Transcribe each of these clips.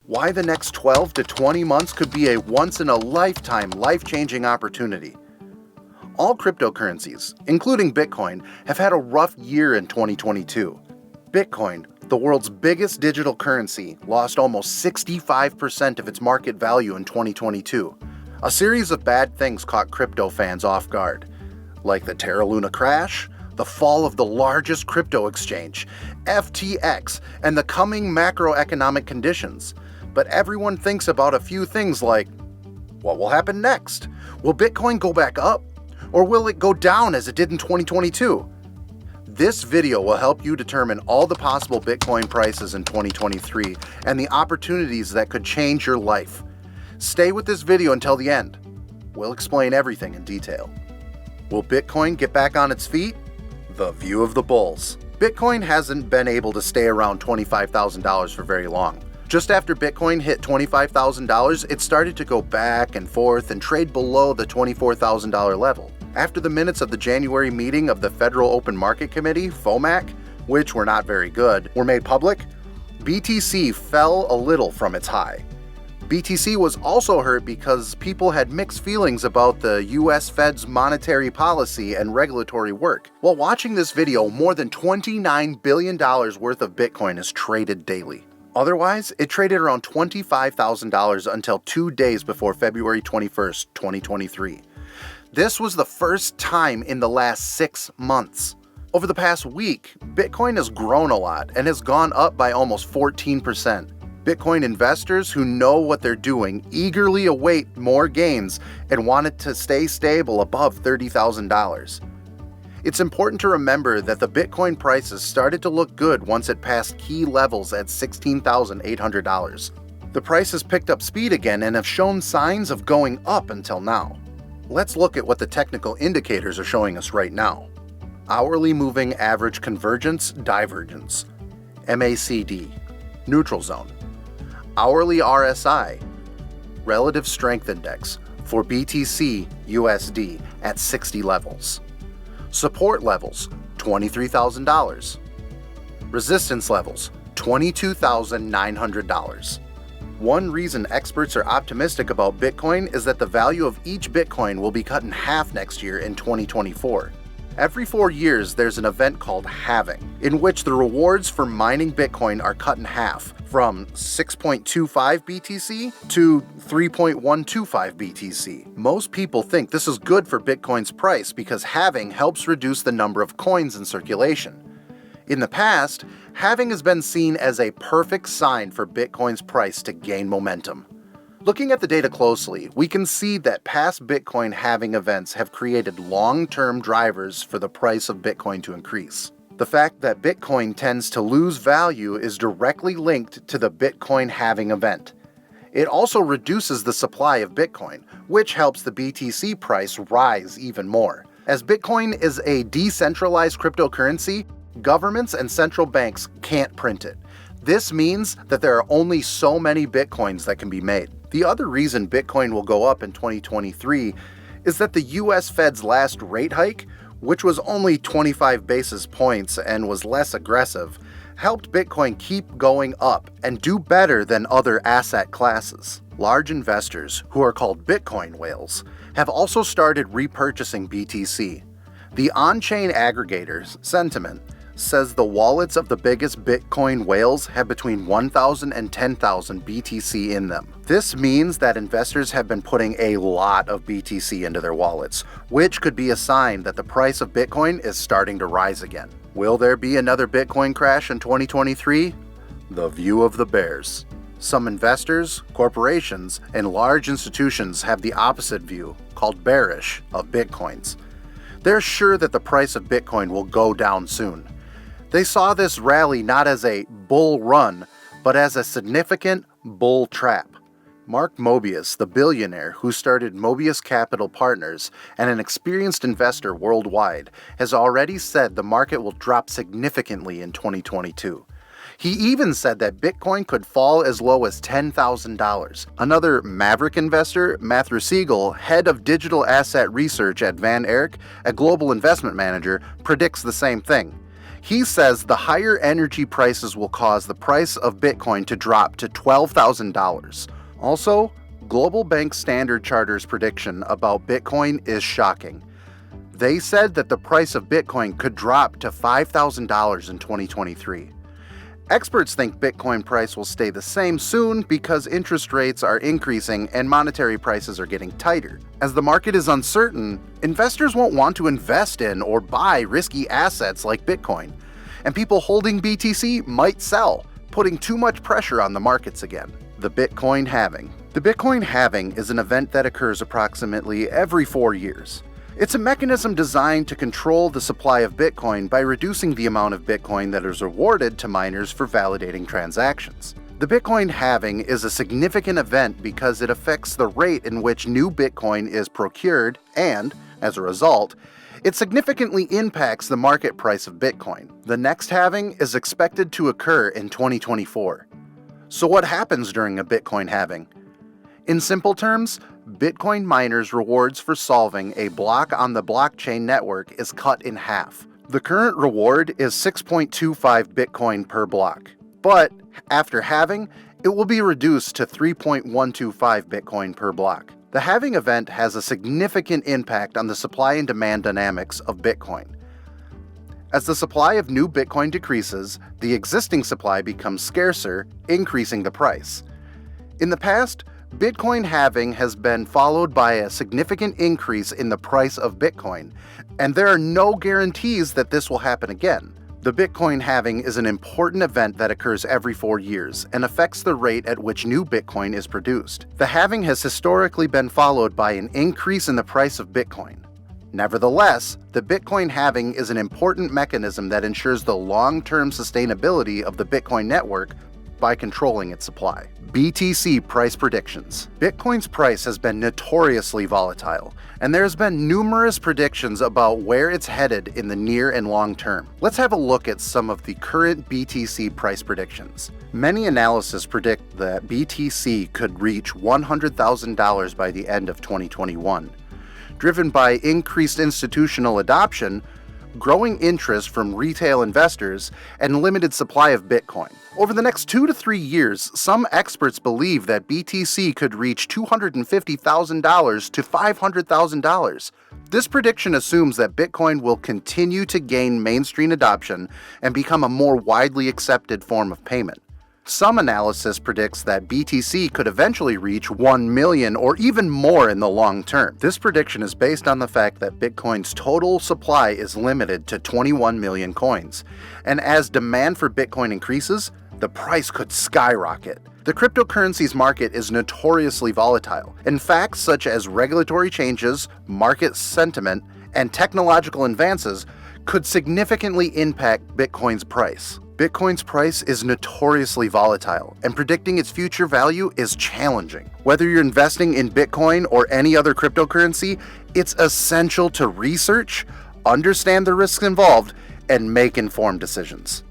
Why the next 12 to 20 months could be a once-in-a-lifetime, life-changing opportunity. All cryptocurrencies, including Bitcoin, have had a rough year in 2022. Bitcoin, the world's biggest digital currency, lost almost 65% of its market value in 2022. A series of bad things caught crypto fans off guard, like the Terra Luna crash, the fall of the largest crypto exchange, FTX, and the coming macroeconomic conditions. But everyone thinks about a few things like, what will happen next? Will Bitcoin go back up? Or will it go down as it did in 2022? This video will help you determine all the possible Bitcoin prices in 2023 and the opportunities that could change your life. Stay with this video until the end. We'll explain everything in detail. Will Bitcoin get back on its feet? The view of the bulls. Bitcoin hasn't been able to stay around $25,000 for very long. Just after Bitcoin hit $25,000, it started to go back and forth and trade below the $24,000 level. After the minutes of the January meeting of the Federal Open Market Committee, FOMC, which were not very good, were made public, BTC fell a little from its high. BTC was also hurt because people had mixed feelings about the US Fed's monetary policy and regulatory work. While watching this video, more than $29 billion worth of Bitcoin is traded daily. Otherwise, it traded around $25,000 until 2 days before February 21st, 2023. This was the first time in the last 6 months. Over the past week, Bitcoin has grown a lot and has gone up by almost 14%. Bitcoin investors who know what they're doing eagerly await more gains and want it to stay stable above $30,000. It's important to remember that the Bitcoin prices started to look good once it passed key levels at $16,800. The price has picked up speed again and have shown signs of going up until now. Let's look at what the technical indicators are showing us right now. Hourly moving average convergence divergence, MACD, neutral zone. Hourly RSI, relative strength index for BTC USD at 60 levels. Support levels, $23,000. Resistance levels, $22,900. One reason experts are optimistic about Bitcoin is that the value of each Bitcoin will be cut in half next year in 2024. Every 4 years, there's an event called Halving, in which the rewards for mining Bitcoin are cut in half, from 6.25 BTC to 3.125 BTC. Most people think this is good for Bitcoin's price because halving helps reduce the number of coins in circulation. In the past, halving has been seen as a perfect sign for Bitcoin's price to gain momentum. Looking at the data closely, we can see that past Bitcoin halving events have created long-term drivers for the price of Bitcoin to increase. The fact that Bitcoin tends to lose value is directly linked to the Bitcoin halving event. It also reduces the supply of Bitcoin, which helps the BTC price rise even more. As Bitcoin is a decentralized cryptocurrency, governments and central banks can't print it. This means that there are only so many Bitcoins that can be made. The other reason Bitcoin will go up in 2023 is that the US Fed's last rate hike, which was only 25 basis points and was less aggressive, helped Bitcoin keep going up and do better than other asset classes. Large investors, who are called Bitcoin whales, have also started repurchasing BTC. The on-chain aggregators, Sentiment, says the wallets of the biggest Bitcoin whales have between 1,000 and 10,000 BTC in them. This means that investors have been putting a lot of BTC into their wallets, which could be a sign that the price of Bitcoin is starting to rise again. Will there be another Bitcoin crash in 2023? The view of the bears. Some investors, corporations, and large institutions have the opposite view, called bearish, of Bitcoins. They're sure that the price of Bitcoin will go down soon. They saw this rally not as a bull run, but as a significant bull trap. Mark Mobius, the billionaire who started Mobius Capital Partners and an experienced investor worldwide, has already said the market will drop significantly in 2022. He even said that Bitcoin could fall as low as $10,000. Another maverick investor, Matthew Siegel, head of digital asset research at Van Erik, a global investment manager, predicts the same thing. He says the higher energy prices will cause the price of Bitcoin to drop to $12,000. Also, Global Bank Standard Charter's prediction about Bitcoin is shocking. They said that the price of Bitcoin could drop to $5,000 in 2023. Experts think Bitcoin price will stay the same soon because interest rates are increasing and monetary prices are getting tighter. As the market is uncertain, investors won't want to invest in or buy risky assets like Bitcoin, and people holding BTC might sell, putting too much pressure on the markets again. The Bitcoin halving. The Bitcoin halving is an event that occurs approximately every 4 years. It's a mechanism designed to control the supply of Bitcoin by reducing the amount of Bitcoin that is awarded to miners for validating transactions. The Bitcoin halving is a significant event because it affects the rate in which new Bitcoin is procured and, as a result, it significantly impacts the market price of Bitcoin. The next halving is expected to occur in 2024. So what happens during a Bitcoin halving? In simple terms, Bitcoin miners' rewards for solving a block on the blockchain network is cut in half. The current reward is 6.25 Bitcoin per block, but after halving, it will be reduced to 3.125 Bitcoin per block. The halving event has a significant impact on the supply and demand dynamics of Bitcoin. As the supply of new Bitcoin decreases, the existing supply becomes scarcer, increasing the price. In the past, Bitcoin halving has been followed by a significant increase in the price of Bitcoin, and there are no guarantees that this will happen again. The Bitcoin halving is an important event that occurs every 4 years and affects the rate at which new Bitcoin is produced. The halving has historically been followed by an increase in the price of Bitcoin. Nevertheless, the Bitcoin halving is an important mechanism that ensures the long-term sustainability of the Bitcoin network by controlling its supply. BTC price predictions. Bitcoin's price has been notoriously volatile, and there's been numerous predictions about where it's headed in the near and long term. Let's have a look at some of the current BTC price predictions. Many analysts predict that BTC could reach $100,000 by the end of 2021. Driven by increased institutional adoption, growing interest from retail investors, and limited supply of Bitcoin. Over the next 2 to 3 years, some experts believe that BTC could reach $250,000 to $500,000. This prediction assumes that Bitcoin will continue to gain mainstream adoption and become a more widely accepted form of payment. Some analysis predicts that BTC could eventually reach 1 million or even more in the long term. This prediction is based on the fact that Bitcoin's total supply is limited to 21 million coins, and as demand for Bitcoin increases, the price could skyrocket. The cryptocurrencies market is notoriously volatile, and facts such as regulatory changes, market sentiment, and technological advances could significantly impact Bitcoin's price. Bitcoin's price is notoriously volatile, and predicting its future value is challenging. Whether you're investing in Bitcoin or any other cryptocurrency, it's essential to research, understand the risks involved, and make informed decisions.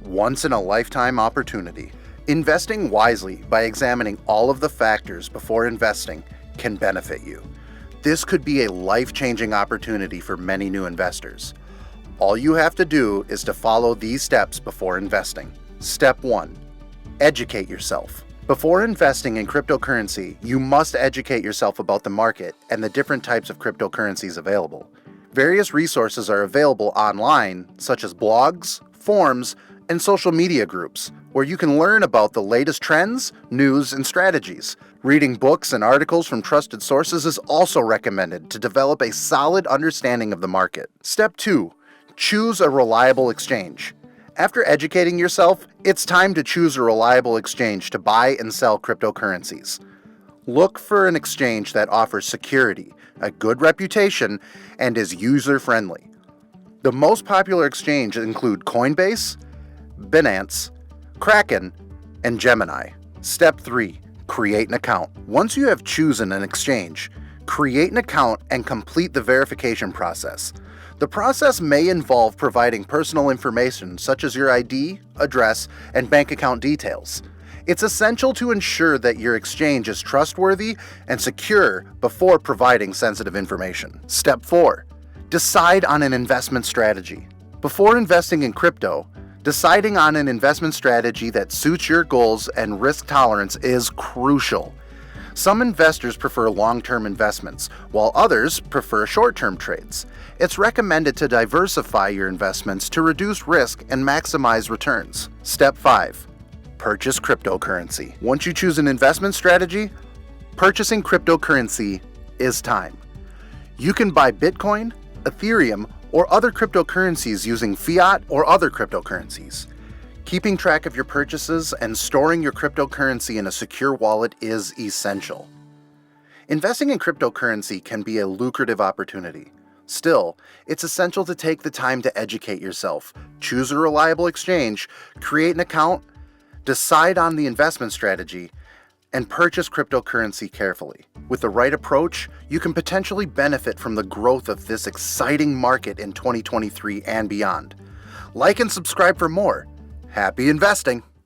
Once-in-a-lifetime opportunity. Investing wisely by examining all of the factors before investing can benefit you. This could be a life-changing opportunity for many new investors. All you have to do is to follow these steps before investing. Step 1. Educate yourself. Before investing in cryptocurrency, you must educate yourself about the market and the different types of cryptocurrencies available. Various resources are available online, such as blogs, forums, and social media groups, where you can learn about the latest trends, news, and strategies. Reading books and articles from trusted sources is also recommended to develop a solid understanding of the market. Step 2. Choose a reliable exchange. After educating yourself, it's time to choose a reliable exchange to buy and sell cryptocurrencies. Look for an exchange that offers security, a good reputation, and is user-friendly. The most popular exchanges include Coinbase, Binance, Kraken, and Gemini. Step 3. Create an account. Once you have chosen an exchange, create an account and complete the verification process. The process may involve providing personal information such as your ID, address, and bank account details. It's essential to ensure that your exchange is trustworthy and secure before providing sensitive information. Step 4. Decide on an investment strategy. Before investing in crypto, deciding on an investment strategy that suits your goals and risk tolerance is crucial. Some investors prefer long-term investments, while others prefer short-term trades. It's recommended to diversify your investments to reduce risk and maximize returns. Step 5. Purchase cryptocurrency. Once you choose an investment strategy, purchasing cryptocurrency is time. You can buy Bitcoin, Ethereum, or other cryptocurrencies using fiat or other cryptocurrencies. Keeping track of your purchases and storing your cryptocurrency in a secure wallet is essential. Investing in cryptocurrency can be a lucrative opportunity. Still, it's essential to take the time to educate yourself, choose a reliable exchange, create an account, decide on the investment strategy, and purchase cryptocurrency carefully. With the right approach, you can potentially benefit from the growth of this exciting market in 2023 and beyond. Like and subscribe for more. Happy investing!